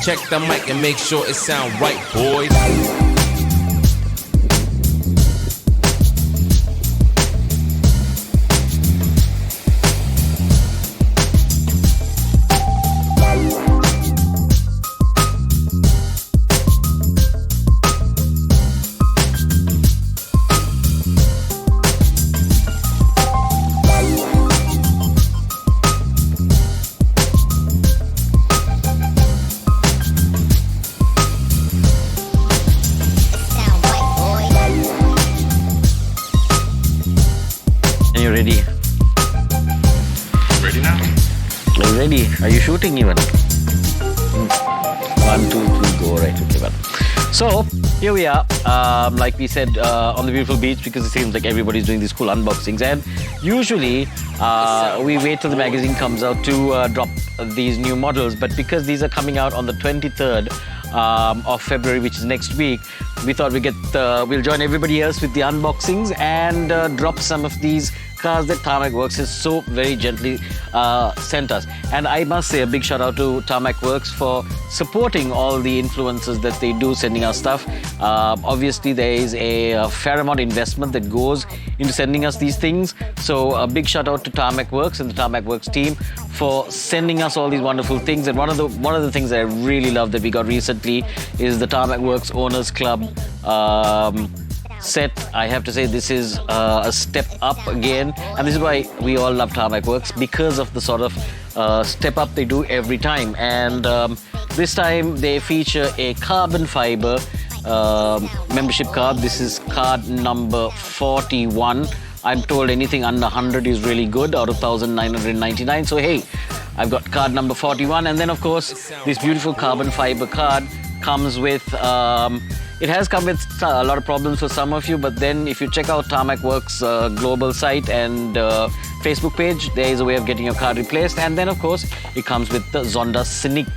Check the mic and make sure it sound right, boys. You ready? Ready now? Are you ready? Are you shooting even? 1, 2, 3, go. Right, okay, well. So, here we are, like we said, on the beautiful beach, because it seems like everybody's doing these cool unboxings. And usually, we wait till the magazine comes out to drop these new models. But because these are coming out on the 23rd of February, which is next week, we thought we'll join everybody else with the unboxings and drop some of these cars that TarmacWorks has so very gently sent us. And I must say a big shout out to TarmacWorks for supporting all the influencers that they do, sending us stuff. Obviously, there is a fair amount of investment that goes into sending us these things. So a big shout out to TarmacWorks and the TarmacWorks team for sending us all these wonderful things. And one of the things that I really love that we got recently is the TarmacWorks Owners Club set. I have to say this is a step up again, and this is why we all love TarmacWorks, because of the sort of step up they do every time. And this time they feature a carbon fiber membership card. This is card number 41. I'm told anything under 100 is really good out of 1,999. So hey, I've got card number 41. And then of course this beautiful carbon fiber card comes with it has come with a lot of problems for some of you, but then if you check out TarmacWorks global site and Facebook page, there is a way of getting your card replaced. And then of course it comes with the Zonda Scenic.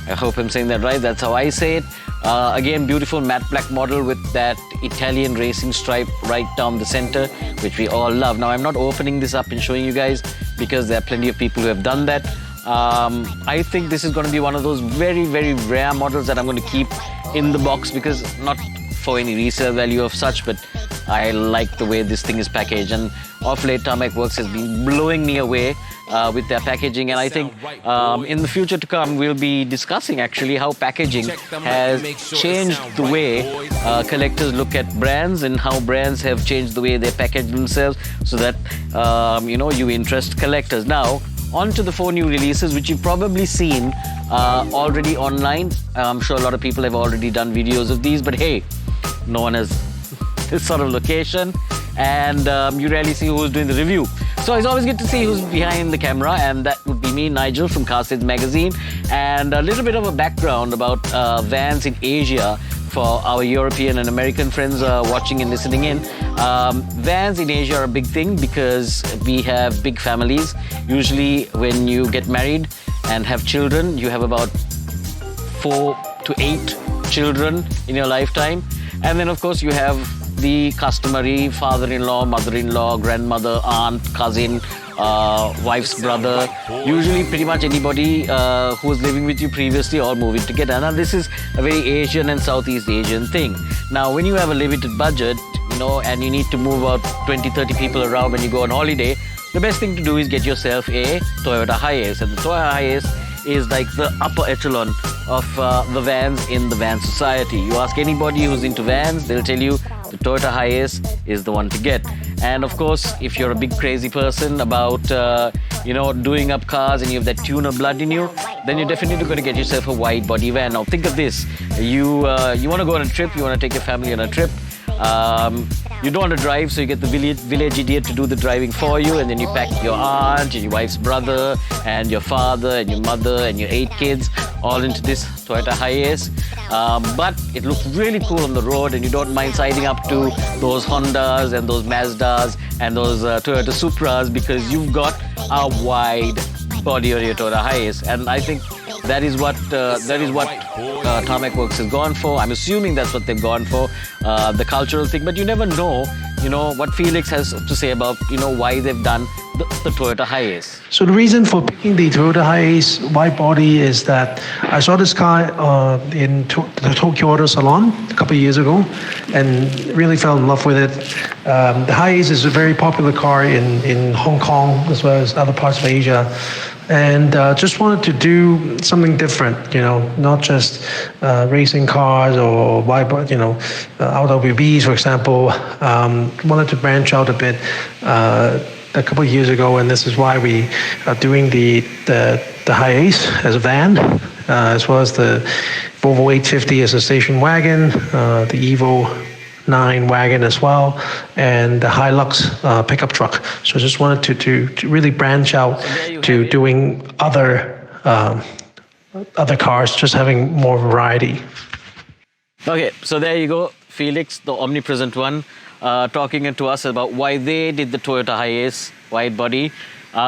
I hope I'm saying that right. That's how I say it. Again, beautiful matte black model with that Italian racing stripe right down the center, which we all love. Now I'm not opening this up and showing you guys because there are plenty of people who have done that. I think this is going to be one of those very, very rare models that I'm going to keep in the box, because not for any resale value of such, but I like the way this thing is packaged. And of late, TarmacWorks has been blowing me away with their packaging. And I think in the future to come, we'll be discussing actually how packaging has changed the way collectors look at brands, and how brands have changed the way they package themselves, so that you interest collectors. Now, on to the 4 new releases, which you've probably seen already online. I'm sure a lot of people have already done videos of these, but hey, no one has this sort of location, and you rarely see who's doing the review. So it's always good to see who's behind the camera, and that would be me, Nigel, from CastHeads magazine. And a little bit of a background about vans in Asia for our European and American friends watching and listening in. Vans in Asia are a big thing because we have big families. Usually when you get married and have children, you have about 4 to 8 children in your lifetime. And then of course you have the customary father-in-law, mother-in-law, grandmother, aunt, cousin, wife's brother, usually pretty much anybody who was living with you previously, all moving together. Now this is a very Asian and Southeast Asian thing. Now when you have a limited budget, and you need to move out 20-30 people around when you go on holiday, the best thing to do is get yourself a Toyota Hiace. And the Toyota Hiace is like the upper echelon of the vans in the van society. You ask anybody who's into vans, they'll tell you the Toyota Hiace is the one to get. And of course, if you're a big crazy person about doing up cars and you have that tuner blood in you, then you're definitely going to get yourself a wide body van. Now think of this: you want to go on a trip, you want to take your family on a trip. You don't want to drive, so you get the village idiot to do the driving for you, and then you pack your aunt and your wife's brother and your father and your mother and your 8 kids all into this Toyota Hiace. But it looks really cool on the road, and you don't mind siding up to those Hondas and those Mazdas and those Toyota Supras, because you've got a wide body on your Toyota Hiace. And I think that is what TarmacWorks has gone for. I'm assuming that's what they've gone for, the cultural thing. But you never know, what Felix has to say about, why they've done the Toyota Hiace? So the reason for picking the Toyota Hiace wide body is that I saw this car in the Tokyo Auto Salon a couple of years ago, and really fell in love with it. The Hiace is a very popular car in Hong Kong as well as other parts of Asia, and just wanted to do something different. Not just racing cars or wide body, LWBs, for example. Wanted to branch out a bit. A couple of years ago, and this is why we are doing the Hiace as a van, as well as the Volvo 850 as a station wagon, the Evo 9 wagon as well, and the Hilux pickup truck. So I just wanted to really branch out to doing other cars, just having more variety. Okay, so there you go, Felix, the omnipresent one, talking to us about why they did the Toyota Hiace wide body.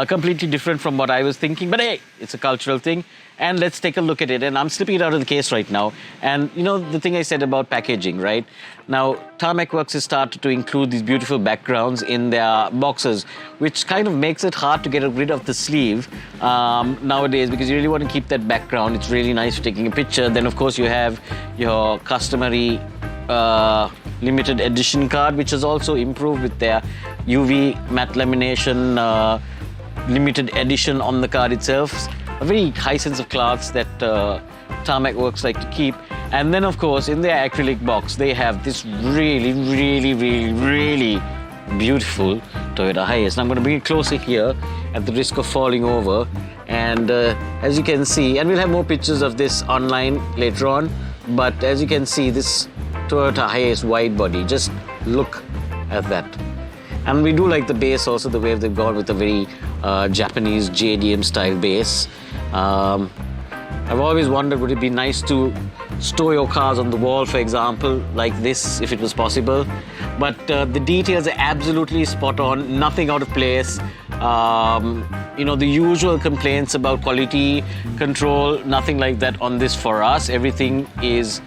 Completely different from what I was thinking, but hey, it's a cultural thing. And let's take a look at it. And I'm slipping it out of the case right now. And the thing I said about packaging, right? Now, TarmacWorks has started to include these beautiful backgrounds in their boxes, which kind of makes it hard to get rid of the sleeve nowadays, because you really want to keep that background. It's really nice for taking a picture. Then, of course, you have your customary limited edition card, which is also improved with their UV matte lamination limited edition on the card itself. A very high sense of class that TarmacWorks like to keep. And then, of course, in their acrylic box, they have this really, really, really, really beautiful Toyota Hiace. And I'm going to bring it closer here at the risk of falling over. And as you can see, and we'll have more pictures of this online later on, but as you can see, this Toyota Hiace wide body, just look at that. And we do like the base also, the way they've gone with a very Japanese JDM style base. I've always wondered, would it be nice to store your cars on the wall, for example, like this, if it was possible. But the details are absolutely spot on, nothing out of place. The usual complaints about quality control, nothing like that on this for us. Everything is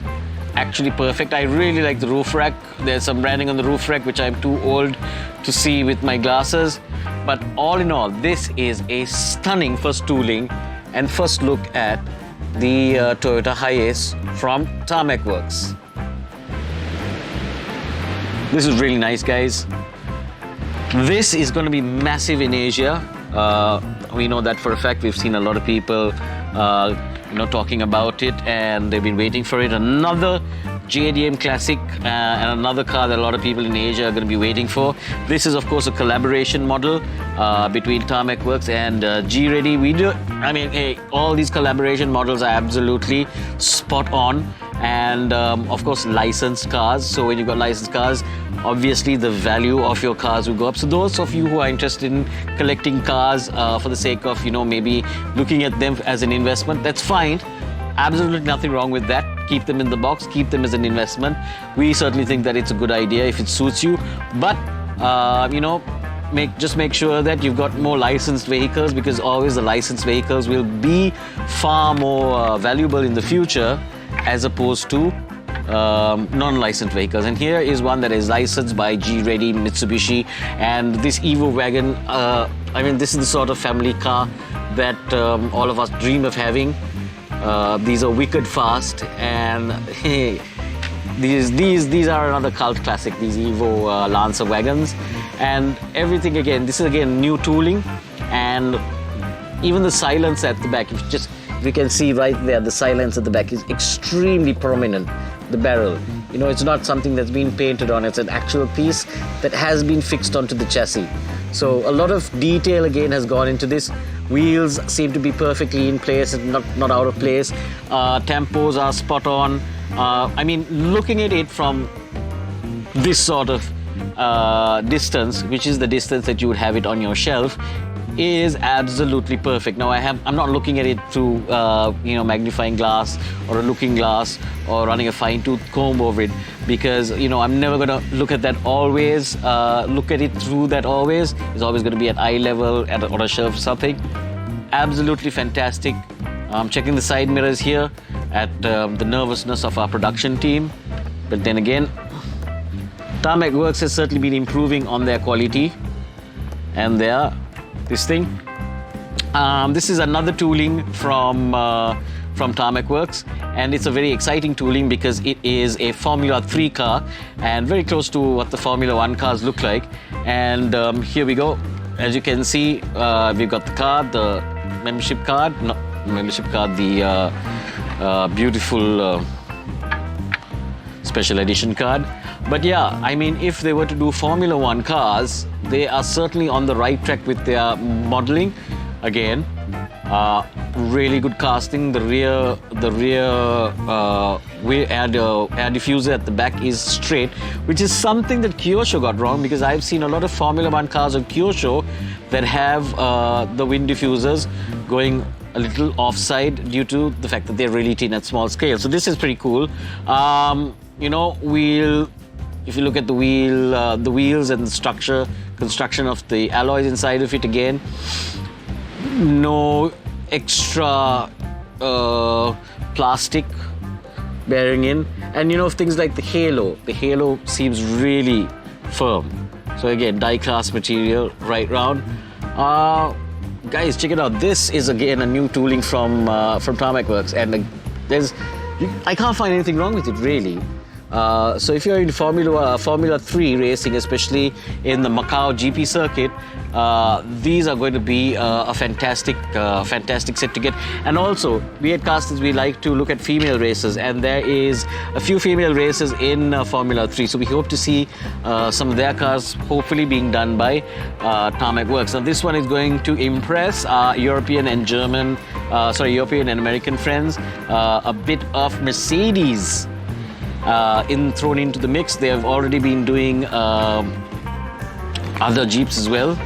actually perfect. I really like the roof rack. There's some branding on the roof rack, which I'm too old to see with my glasses. But all in all, this is a stunning first tooling and first look at the Toyota Hiace from TarmacWorks. This is really nice, guys. This is going to be massive in Asia. We know that for a fact. We've seen a lot of people talking about it, and they've been waiting for it. Another JDM classic and another car that a lot of people in Asia are going to be waiting for. This is, of course, a collaboration model between TarmacWorks and G-Ready. Hey, all these collaboration models are absolutely spot on. And of course, licensed cars. So when you've got licensed cars, obviously the value of your cars will go up. So those of you who are interested in collecting cars for the sake of, maybe looking at them as an investment, that's fine. Absolutely nothing wrong with that. Keep them in the box, keep them as an investment. We certainly think that it's a good idea if it suits you. But, just make sure that you've got more licensed vehicles, because always the licensed vehicles will be far more valuable in the future as opposed to non-licensed vehicles. And here is one that is licensed by G-Ready Mitsubishi. And this Evo wagon, this is the sort of family car that all of us dream of having. These are wicked fast, and hey, these are another cult classic, these Evo Lancer wagons. And everything again, this is again new tooling, and even the silence at the back, if you can see right there, the silence at the back is extremely prominent. The barrel, it's not something that's been painted on, it's an actual piece that has been fixed onto the chassis. So a lot of detail again has gone into this. Wheels seem to be perfectly in place and not out of place. Tempos are spot on. Looking at it from this sort of distance, which is the distance that you would have it on your shelf, is absolutely perfect. Now I'm not looking at it through magnifying glass or a looking glass or running a fine-tooth comb over it, because I'm never going to look at that always, look at it through that always. It's always going to be at eye level on a shelf or something. Absolutely fantastic. I'm checking the side mirrors here at the nervousness of our production team, but then again, TarmacWorks has certainly been improving on their quality and their this thing. This is another tooling from TarmacWorks, and it's a very exciting tooling because it is a Formula 3 car and very close to what the Formula 1 cars look like. And here we go. As you can see, we've got the card, the membership card, the beautiful special edition card. But yeah, I mean, if they were to do Formula 1 cars, they are certainly on the right track with their modeling. Again, really good casting. The rear air diffuser at the back is straight, which is something that Kyosho got wrong, because I've seen a lot of Formula 1 cars on Kyosho that have the wind diffusers going a little offside due to the fact that they're really thin at small scale. So this is pretty cool. You know, if you look at the wheels and the construction of the alloys inside of it, again, no extra plastic bearing in. And you know, things like the halo seems really firm. So again, die-cast material right round. Guys, check it out. This is again a new tooling from TarmacWorks, and I can't find anything wrong with it really. So if you're in Formula 3 racing, especially in the Macau GP circuit, these are going to be a fantastic set to get. And also, we at CastHeads, we like to look at female races, and there is a few female races in Formula 3. So we hope to see some of their cars hopefully being done by TarmacWorks. Now this one is going to impress our European and American friends. A bit of Mercedes thrown into the mix. They have already been doing other Jeeps as well.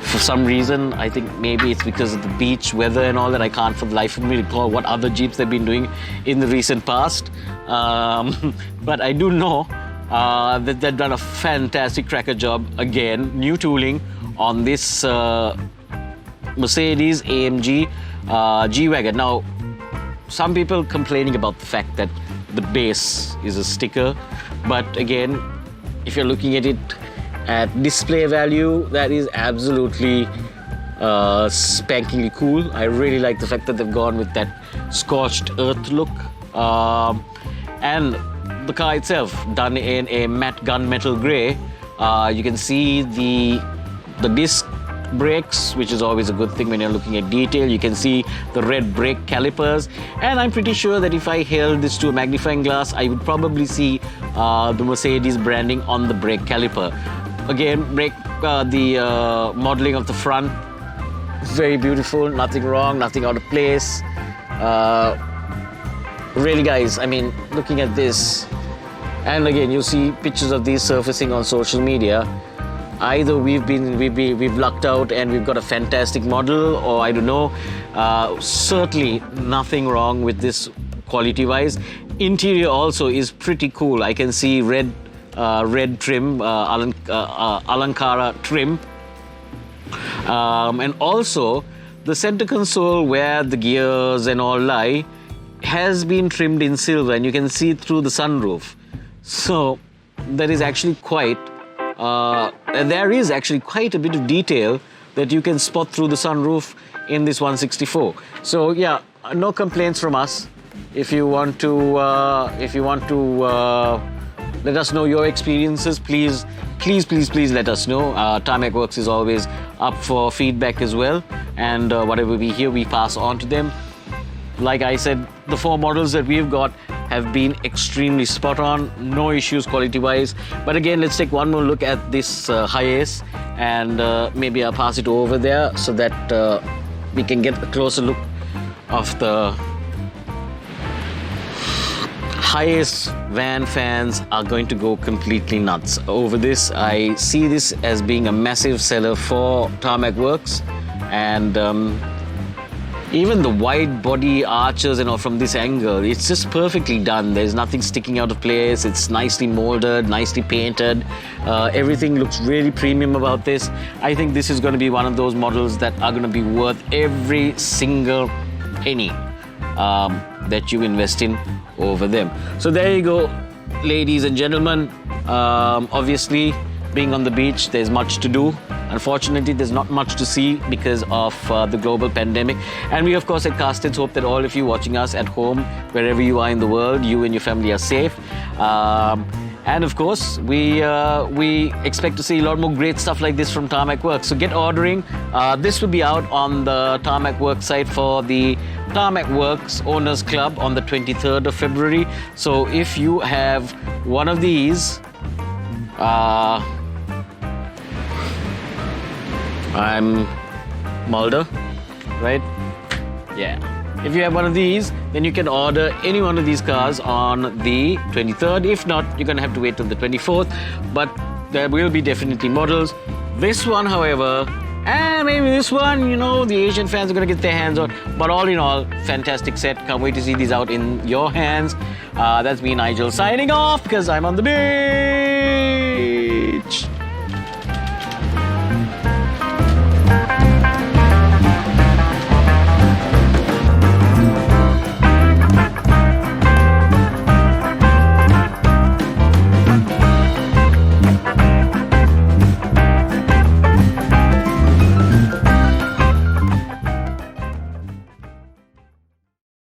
For some reason, I think maybe it's because of the beach weather and all that, I can't for the life of me recall what other Jeeps they've been doing in the recent past. But I do know that they've done a fantastic cracker job. Again, new tooling on this Mercedes AMG G-Wagon. Now, some people complaining about the fact that the base is a sticker, but again, if you're looking at it at display value, that is absolutely spankingly cool. I really like the fact that they've gone with that scorched earth look, and the car itself done in a matte gunmetal grey. You can see the disc brakes, which is always a good thing when you're looking at detail. You can see the red brake calipers, and I'm pretty sure that if I held this to a magnifying glass, I would probably see the Mercedes branding on the brake caliper. Again, the modeling of the front, very beautiful, nothing wrong, nothing out of place. Really, guys, I mean, looking at this, and again, you see pictures of these surfacing on social media. Either we've lucked out and we've got a fantastic model, or I don't know. Certainly nothing wrong with this quality-wise. Interior also is pretty cool. I can see red trim, Alankara trim, and also the center console where the gears and all lie has been trimmed in silver, and you can see through the sunroof. So there is actually quite a bit of detail that you can spot through the sunroof in this 164. So yeah, no complaints from us. If you want to let us know your experiences, please let us know. TarmacWorks is always up for feedback as well, and whatever we hear, we pass on to them. Like I said, the 4 models that we've got have been extremely spot on, no issues quality-wise. But again, let's take one more look at this Hi-Ace, and maybe I'll pass it over there so that we can get a closer look of the Hi-Ace. Van fans are going to go completely nuts over this. I see this as being a massive seller for TarmacWorks, and even the wide body arches and all from this angle, it's just perfectly done. There's nothing sticking out of place. It's nicely molded, nicely painted. Everything looks really premium about this. I think this is going to be one of those models that are going to be worth every single penny that you invest in over them. So there you go, ladies and gentlemen. Obviously, being on the beach, there's much to do. Unfortunately, there's not much to see because of the global pandemic. And we, of course, at CastHeads hope that all of you watching us at home, wherever you are in the world, you and your family are safe. And of course, we expect to see a lot more great stuff like this from TarmacWorks. So get ordering. This will be out on the TarmacWorks site for the TarmacWorks Owners Club on the 23rd of February. So if you have one of these, I'm Mulder, right? Yeah. If you have one of these, then you can order any one of these cars on the 23rd. If not, you're going to have to wait till the 24th. But there will be definitely models. This one, however, and maybe this one, you know, the Asian fans are going to get their hands on. But all in all, fantastic set. Can't wait to see these out in your hands. That's me, Nigel, signing off because I'm on the beat.